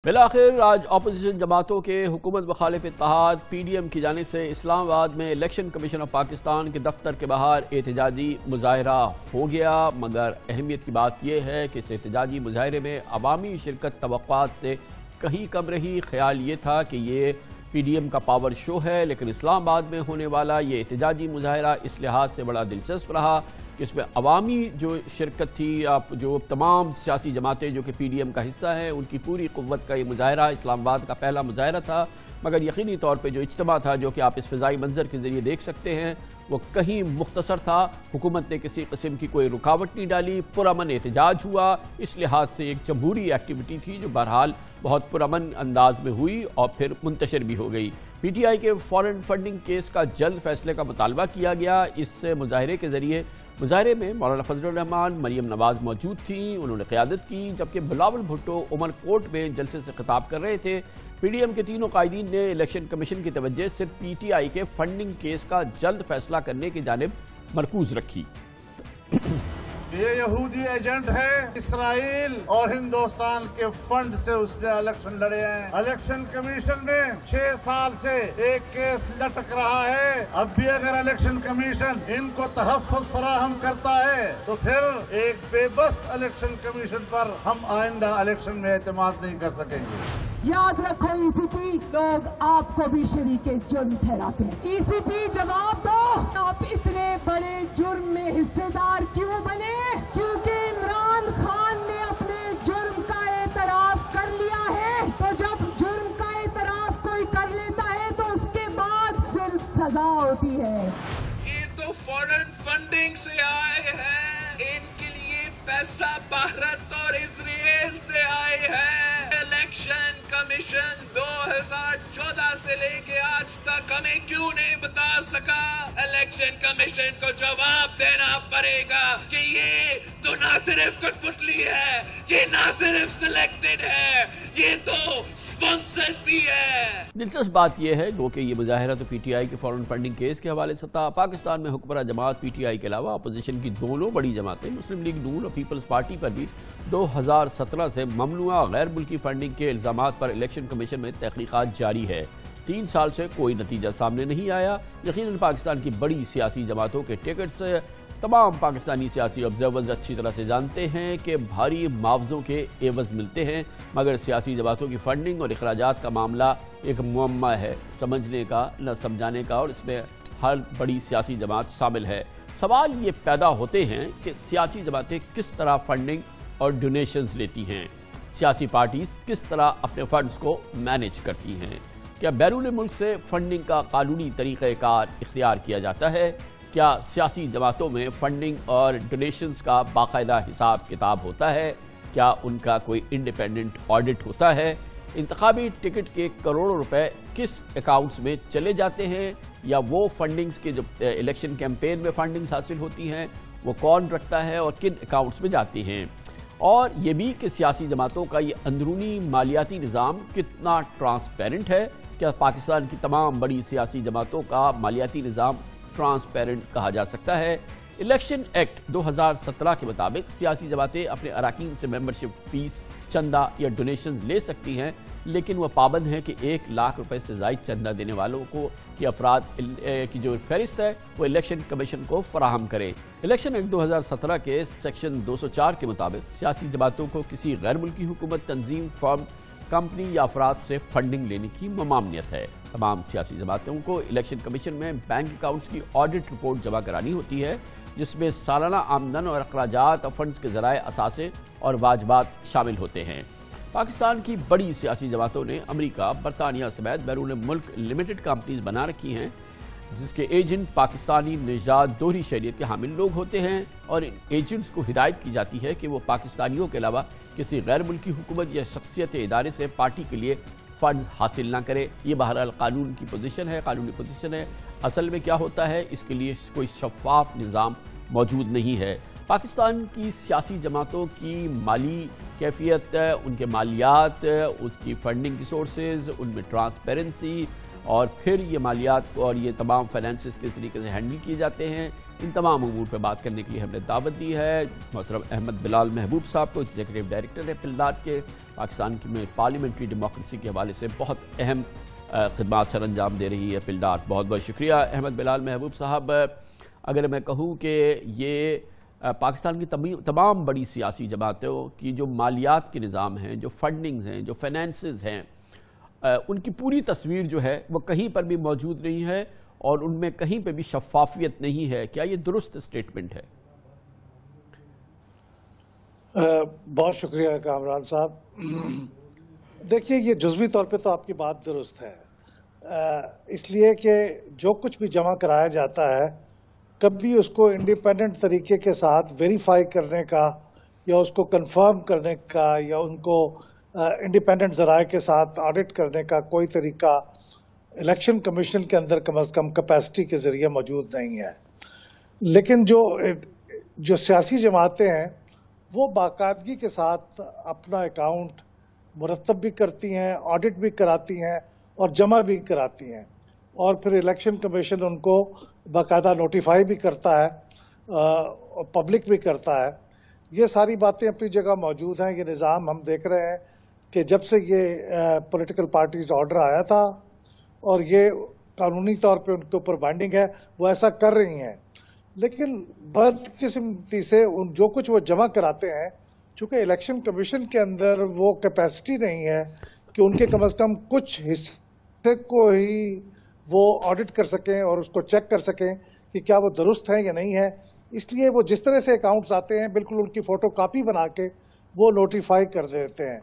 बिलाखिर आज अपोजिशन जमातों के हुकूमत मुखालिफ इत्तेहाद PDM की जानिब से इस्लामाबाद में इलेक्शन कमीशन ऑफ पाकिस्तान के दफ्तर के बाहर एहतजाजी मुजाहरा हो गया। मगर अहमियत की बात यह है कि इस एहतजाजी मुजाहरे में अवामी शिरकत तवक्कुआत से कहीं कम रही। ख्याल ये था कि ये PDM का पावर शो है, लेकिन इस्लामाबाद में होने वाला ये एहतजाजी मुजाहरा इस लिहाज से बड़ा दिलचस्प रहा कि इसमें अवामी जो शिरकत थी, जो तमाम सियासी जमातें जो कि PDM का हिस्सा हैं, उनकी पूरी क़ुव्वत का ये मुजाहरा इस्लामाबाद का पहला मुजाहरा था। मगर यकीनी तौर पे जो इज्तिमा था, जो कि आप इस फ़िज़ाई मंजर के ज़रिए देख सकते हैं, वो कहीं मुख्तसर था। हुकूमत ने किसी किस्म की कोई रुकावट नहीं डाली, पुरअमन एहतजाज हुआ। इस लिहाज से एक जमहूरी एक्टिविटी थी जो बहरहाल बहुत पुरअमन अंदाज में हुई और फिर मुंतशिर भी हो गई। PTI के फॉरेन फंडिंग केस का जल्द फैसले का मुतालबा किया गया। इस मुजाहरे के ज़रिए मुजाहरे में मौलाना फजलुर रहमान, मरियम नवाज मौजूद थी, उन्होंने क़यादत की, जबकि बिलावल भुट्टो उमरकोट में जलसे से खिताब कर रहे थे। PDM के तीनों कायदीन ने इलेक्शन कमीशन की तवज्जो सिर्फ PTI के फंडिंग केस का जल्द फैसला करने की जानिब मरकूज रखी। ये यहूदी एजेंट है, इसराइल और हिंदुस्तान के फंड से उसने इलेक्शन लड़े हैं। इलेक्शन कमीशन में 6 साल से एक केस लटक रहा है। अब भी अगर इलेक्शन कमीशन इनको तहफ़्फ़ुज़ फराहम करता है तो फिर एक बेबस इलेक्शन कमीशन पर हम आइंदा इलेक्शन में एतमाद नहीं कर सकेंगे। याद रखो ECP लोग आपको भी शरीके जुर्म ठहराते हैं। ECP जवाब दो, आप इतने बड़े जुर्म में हिस्सेदार क्यों बने? क्योंकि इमरान खान ने अपने जुर्म का एतराफ कर लिया है। तो जब जुर्म का एतराफ कोई कर लेता है तो उसके बाद सिर्फ सजा होती है। ये तो फॉरेन फंडिंग से आए हैं, इनके लिए पैसा भारत और इजराइल से आए हैं। इलेक्शन कमीशन 2014 से लेके आज तक हमें क्यों नहीं बता सका? इलेक्शन कमीशन को जवाब देना पड़ेगा कि ये तो ना सिर्फ कठपुतली है, ये ना सिर्फ सिलेक्टेड है, ये तो स्पॉन्सर भी है। दिलचस्प बात यह है कि ये मुजाहरा तो PTI के फॉरेन फंडिंग केस के हवाले से था। पाकिस्तान में हुक्मरान जमात PTI के अलावा अपोजिशन की दोनों बड़ी जमातें मुस्लिम लीग नून और पीपल्स पार्टी पर भी 2017 से ममनुआ गैर मुल्की फंडिंग के इल्जामात पर इलेक्शन कमीशन में तहकीकात जारी है। 3 साल से कोई नतीजा सामने नहीं आया। यकीनन पाकिस्तान की बड़ी सियासी जमातों के टिकट्स तमाम पाकिस्तानी सियासी ऑब्जर्वर्स अच्छी तरह से जानते हैं कि भारी मुआवजों के एवज मिलते हैं। मगर सियासी जमातों की फंडिंग और अखराजात का मामला एक मुअम्मा है, समझने का न समझाने का, और इसमें हर बड़ी सियासी जमात शामिल है। सवाल ये पैदा होते हैं कि सियासी जमातें किस तरह फंडिंग और डोनेशंस लेती हैं, सियासी पार्टीज किस तरह अपने फंड्स को मैनेज करती हैं। क्या बैरून मुल्क से फंडिंग का कानूनी तरीक़ाकार इख्तियार किया जाता है? क्या सियासी जमातों में फंडिंग और डोनेशंस का बाकायदा हिसाब किताब होता है? क्या उनका कोई इंडिपेंडेंट ऑडिट होता है? इंतखाबी टिकट के करोड़ों रुपए किस अकाउंट्स में चले जाते हैं, या वो फंडिंग्स के जो इलेक्शन कैंपेन में फंडिंग्स हासिल होती हैं वो कौन रखता है और किन अकाउंट्स में जाती हैं? और ये भी कि सियासी जमातों का ये अंदरूनी मालियाती निज़ाम कितना ट्रांसपेरेंट है? क्या पाकिस्तान की तमाम बड़ी सियासी जमातों का मालियाती निज़ाम ट्रांसपेरेंट कहा जा सकता है? इलेक्शन एक्ट 2017 के मुताबिक सियासी जमातें अपने अराकीन से मेंबरशिप फीस, चंदा या डोनेशन ले सकती हैं, लेकिन वह पाबंद है कि 1 लाख रुपए से ज़ायद चंदा देने वालों को की अफराद की जो फहरिस्त है वो इलेक्शन कमीशन को फराहम करे। इलेक्शन एक्ट 2017 के सेक्शन 204 के मुताबिक सियासी जमातों को किसी गैर मुल्की हुकूमत, तंजीम, फर्म, कंपनी या अफराद से फंडिंग लेने की ममानियत है। तमाम सियासी जमातों को इलेक्शन कमीशन में बैंक अकाउंट्स की ऑडिट रिपोर्ट जमा करानी होती है, जिसमें सालाना आमदन और अखराजात और फंड्स के ज़राए असासे और वाजबात शामिल होते हैं। पाकिस्तान की बड़ी सियासी जमातों ने अमेरिका, बरतानिया समेत बैरून मुल्क लिमिटेड कंपनीज बना रखी हैं, जिसके एजेंट पाकिस्तानी निजात दोहरी शहरियत के हामिल लोग होते हैं, और इन एजेंट्स को हिदायत की जाती है कि वो पाकिस्तानियों के अलावा किसी गैर मुल्की हुकूमत या शख्सियत इदारे से पार्टी के लिए फंड हासिल ना करे। ये बहरहाल कानून की पोजीशन है, कानूनी पोजीशन है। असल में क्या होता है, इसके लिए कोई शफाफ निज़ाम मौजूद नहीं है। पाकिस्तान की सियासी जमातों की माली कैफियत, उनके मालियात, उसकी फंडिंग की सोर्सेज, उनमें ट्रांसपेरेंसी और फिर ये मालियात और ये तमाम फाइनेंसेस किस तरीके से हैंडल किए जाते हैं, इन तमाम अमूर पर बात करने के लिए हमने दावत दी है मोहतरम अहमद बिलाल महबूब साहब को, एग्जीक्यूटिव डायरेक्टर है पिलदार के। पाकिस्तान की में पार्लियामेंट्री डेमोक्रेसी के हवाले से बहुत अहम खिदमात सर अंजाम दे रही है पिलदार। बहुत बहुत शुक्रिया अहमद बिलाल महबूब साहब। अगर मैं कहूँ कि ये पाकिस्तान की तमाम बड़ी सियासी जमातों की जो मालियात के निज़ाम हैं, जो फंडिंग्स हैं, जो फाइनेंसेस हैं, उनकी पूरी तस्वीर जो है वो कहीं पर भी मौजूद नहीं है और उनमें कहीं पर भी शफाफियत नहीं है। क्या ये दुरुस्त स्टेटमेंट है? बहुत शुक्रिया कामरान साहब। देखिए, ये जुज़वी तौर पे तो आपकी बात दुरुस्त है, इसलिए कि जो कुछ भी जमा कराया जाता है कभी उसको इंडिपेंडेंट तरीके के साथ वेरीफाई करने का या उसको कंफर्म करने का या उनको इंडिपेंडेंट ज़राए के साथ ऑडिट करने का कोई तरीका इलेक्शन कमीशन के अंदर कम अज़ कम कैपेसिटी के ज़रिए मौजूद नहीं है। लेकिन जो सियासी जमातें हैं वो बाकायदगी के साथ अपना अकाउंट मुरतब भी करती हैं, ऑडिट भी कराती हैं और जमा भी कराती हैं, और फिर इलेक्शन कमीशन उनको बाकायदा नोटिफाई भी करता है, पब्लिक भी करता है। ये सारी बातें अपनी जगह मौजूद हैं। ये निज़ाम हम देख रहे हैं कि जब से ये पॉलिटिकल पार्टीज ऑर्डर आया था और ये कानूनी तौर पे उनके ऊपर बाइंडिंग है, वो ऐसा कर रही हैं। लेकिन बदकिस्मती से जो कुछ वो जमा कराते हैं, चूंकि इलेक्शन कमीशन के अंदर वो कैपेसिटी नहीं है कि उनके कम से कम कुछ हिस्से को ही वो ऑडिट कर सकें और उसको चेक कर सकें कि क्या वो दुरुस्त है या नहीं है, इसलिए वो जिस तरह से अकाउंट्स आते हैं बिल्कुल उनकी फोटो कॉपी बना के वो नोटिफाई कर देते हैं।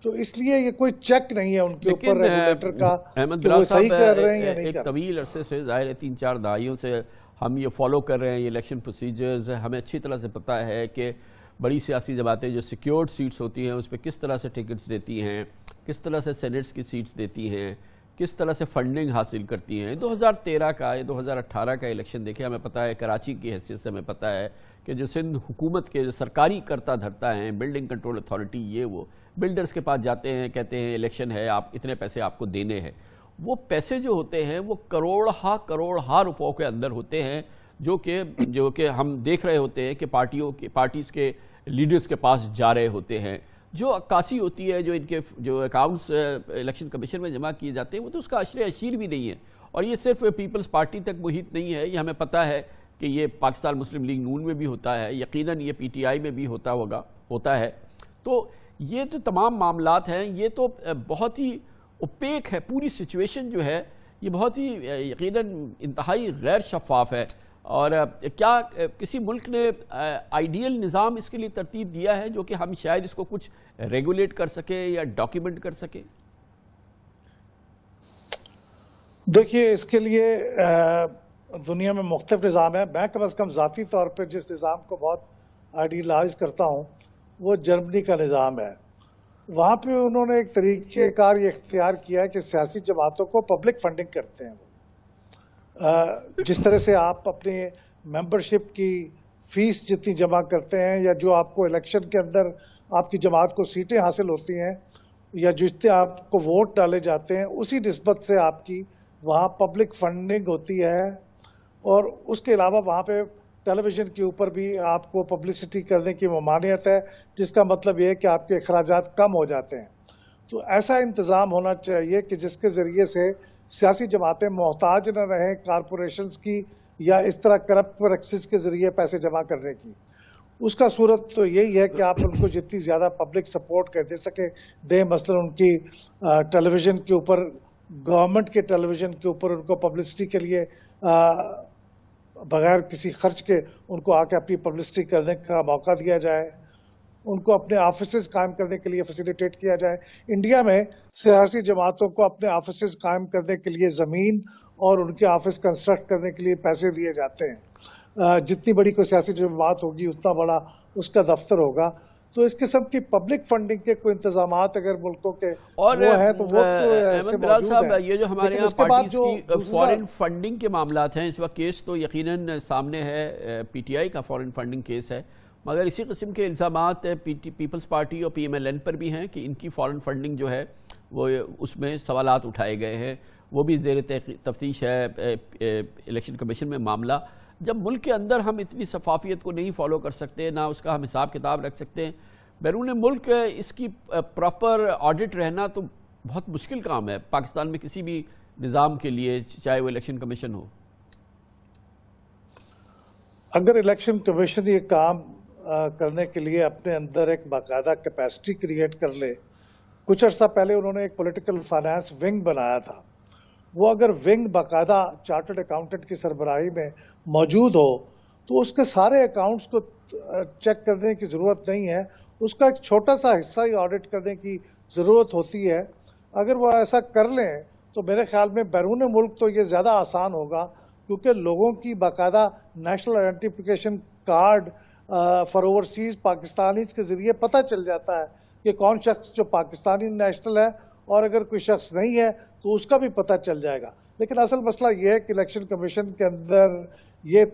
तो इसलिए ये कोई चेक नहीं है उनके ऊपर रेगुलेटर का कि वो सही कर रहे हैं या नहीं कर रहे। एक तवील अरसे से, जाहिर है 3-4 दहाइयों से हम ये फॉलो कर रहे हैं ये इलेक्शन प्रोसीजर्स। हमें अच्छी तरह से पता है कि बड़ी सियासी जमातें जो सिक्योर्ड सीट्स होती हैं उस पर किस तरह से टिकट्स देती हैं, किस तरह से सेनेट्स की सीट्स देती हैं, किस तरह से फंडिंग हासिल करती हैं। 2013 का, 2018 का इलेक्शन देखे, हमें पता है कराची की हैसियत से हमें पता है कि जो सिंध हुकूमत के जो सरकारी करता धरता हैं, बिल्डिंग कंट्रोल अथॉरिटी, ये वो बिल्डर्स के पास जाते हैं, कहते हैं इलेक्शन है, आप इतने पैसे आपको देने हैं। वो पैसे जो होते हैं वो करोड़ रुपयों के अंदर होते हैं, जो कि हम देख रहे होते हैं कि पार्टीज़ के लीडर्स के पास जा रहे होते हैं। जो अक्कासी होती है, जो इनके जो अकाउंट्स इलेक्शन कमीशन में जमा किए जाते हैं, वो तो उसका अशरे अशीर भी नहीं है। और ये सिर्फ पीपल्स पार्टी तक मुहित नहीं है, ये हमें पता है कि ये पाकिस्तान मुस्लिम लीग नून में भी होता है, यकीनन ये PTI में भी होता है। तो ये जो तमाम मामलात हैं ये तो बहुत ही ओपेक है। पूरी सिचुएशन जो है ये बहुत ही यकीनन इंतहाई गैर शफाफ है। और क्या किसी मुल्क ने आइडियल निज़ाम इसके लिए तरतीब दिया है जो कि हम शायद इसको कुछ रेगुलेट कर सके या डॉक्यूमेंट कर सके? देखिए, इसके लिए दुनिया में मुख्तलिफ निज़ाम है। मैं कम अज़ कम ज़ाती तौर पर जिस निज़ाम को बहुत आइडियलाइज करता हूँ वो जर्मनी का निज़ाम है। वहाँ पे उन्होंने एक तरीक़ेकार ये इख्तियार किया है कि सियासी जमातों को पब्लिक फंडिंग करते हैं। जिस तरह से आप अपने मेंबरशिप की फीस जितनी जमा करते हैं या जो आपको इलेक्शन के अंदर आपकी जमात को सीटें हासिल होती हैं या जिससे आपको वोट डाले जाते हैं, उसी निस्बत से आपकी वहाँ पब्लिक फंडिंग होती है। और उसके अलावा वहाँ पे टेलीविज़न के ऊपर भी आपको पब्लिसिटी करने की ममानियत है, जिसका मतलब ये है कि आपके अखराजात कम हो जाते हैं। तो ऐसा इंतज़ाम होना चाहिए कि जिसके ज़रिए से सियासी जमातें मोहताज न रहें कारपोरेशंस की या इस तरह करप्ट प्रैक्टिस के ज़रिए पैसे जमा करने की। उसका सूरत तो यही है कि आप उनको जितनी ज़्यादा पब्लिक सपोर्ट कर दे सके दें, मसलन उनकी टेलीविज़न के ऊपर, गवर्नमेंट के टेलीविज़न के ऊपर उनको पब्लिसिटी के लिए बगैर किसी खर्च के उनको आके अपनी पब्लिसिटी करने का मौका दिया जाए, उनको अपने ऑफिसेज कायम करने के लिए फैसिलिटेट किया जाए। इंडिया में सियासी जमातों को अपने ऑफिसेज कायम करने के लिए ज़मीन और उनके ऑफिस कंस्ट्रक्ट करने के लिए पैसे दिए जाते हैं। जितनी बड़ी कोई सियासी जमात होगी उतना बड़ा उसका दफ्तर होगा। तो इस किस्म की पब्लिक फंडिंग के कोई इंतजामात अगर मुल्कों के और वो है तो वो तो बिलाल साहब, ये जो हमारे यहाँ पार्टीज की फॉरेन फंडिंग के मामलात हैं, इस वक्त केस तो यकीनन सामने है, PTI का फॉरेन फंडिंग केस है, मगर इसी किस्म के इल्ज़ामात पीपल्स पार्टी और PMLN पर भी हैं कि इनकी फॉरेन फंडिंग जो है वो उसमें सवालात उठाए गए हैं, वो भी ज़ेर तफ्तीश है इलेक्शन कमीशन में मामला। जब मुल्क के अंदर हम इतनी शफाफियत को नहीं फॉलो कर सकते, ना उसका हम हिसाब किताब रख सकते हैं, बैरून मुल्क इसकी प्रॉपर ऑडिट रहना तो बहुत मुश्किल काम है पाकिस्तान में किसी भी निज़ाम के लिए, चाहे वो इलेक्शन कमीशन हो। अगर इलेक्शन कमीशन ये काम करने के लिए अपने अंदर एक बाकायदा कैपेसिटी क्रिएट कर ले, कुछ अर्सा पहले उन्होंने एक पॉलिटिकल फाइनेंस विंग बनाया था, वो अगर विंग बाकायदा चार्टर्ड अकाउंटेंट की सरबराही में मौजूद हो तो उसके सारे अकाउंट्स को चेक करने की ज़रूरत नहीं है, उसका एक छोटा सा हिस्सा ही ऑडिट करने की ज़रूरत होती है। अगर वो ऐसा कर लें तो मेरे ख्याल में बैरून मुल्क तो ये ज़्यादा आसान होगा, क्योंकि लोगों की बाकायदा national identification card for overseas Pakistanis के ज़रिए पता चल जाता है कि कौन शख्स जो पाकिस्तानी नेशनल है, और अगर कोई शख्स नहीं है तो उसका भी पता चल जाएगा। लेकिन असल मसला ये है कि इलेक्शन कमीशन के अंदर ये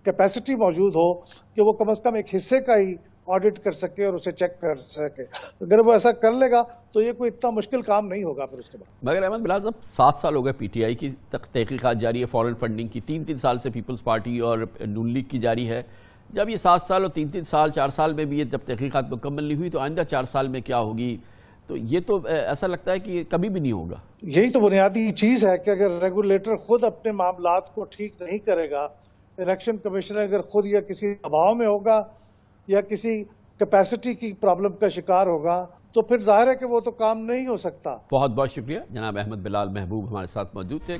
कैपेसिटी मौजूद हो कि वो कम से कम एक हिस्से का ही ऑडिट कर सके और उसे चेक कर सके। अगर वो ऐसा कर लेगा तो ये कोई इतना मुश्किल काम नहीं होगा फिर उसके बाद। मगर अहमद बिलाल साहब, 7 साल हो गए PTI की तहकीकात जारी है फॉरेन फंडिंग की, 3-3 साल से पीपल्स पार्टी और नून लीग की जारी है। जब ये 7 साल और 3-3 साल 4 साल में भी ये जब तहकीकात मुकम्मल नहीं हुई तो आइंदा 4 साल में क्या होगी? तो ये तो ऐसा लगता है कि ये कभी भी नहीं होगा। यही तो बुनियादी चीज़ है कि अगर रेगुलेटर खुद अपने मामलात को ठीक नहीं करेगा, इलेक्शन कमीशनर अगर खुद या किसी दबाव में होगा या किसी कैपेसिटी की प्रॉब्लम का शिकार होगा, तो फिर जाहिर है कि वो तो काम नहीं हो सकता। बहुत बहुत शुक्रिया। जनाब अहमद बिलाल महबूब हमारे साथ मौजूद थे।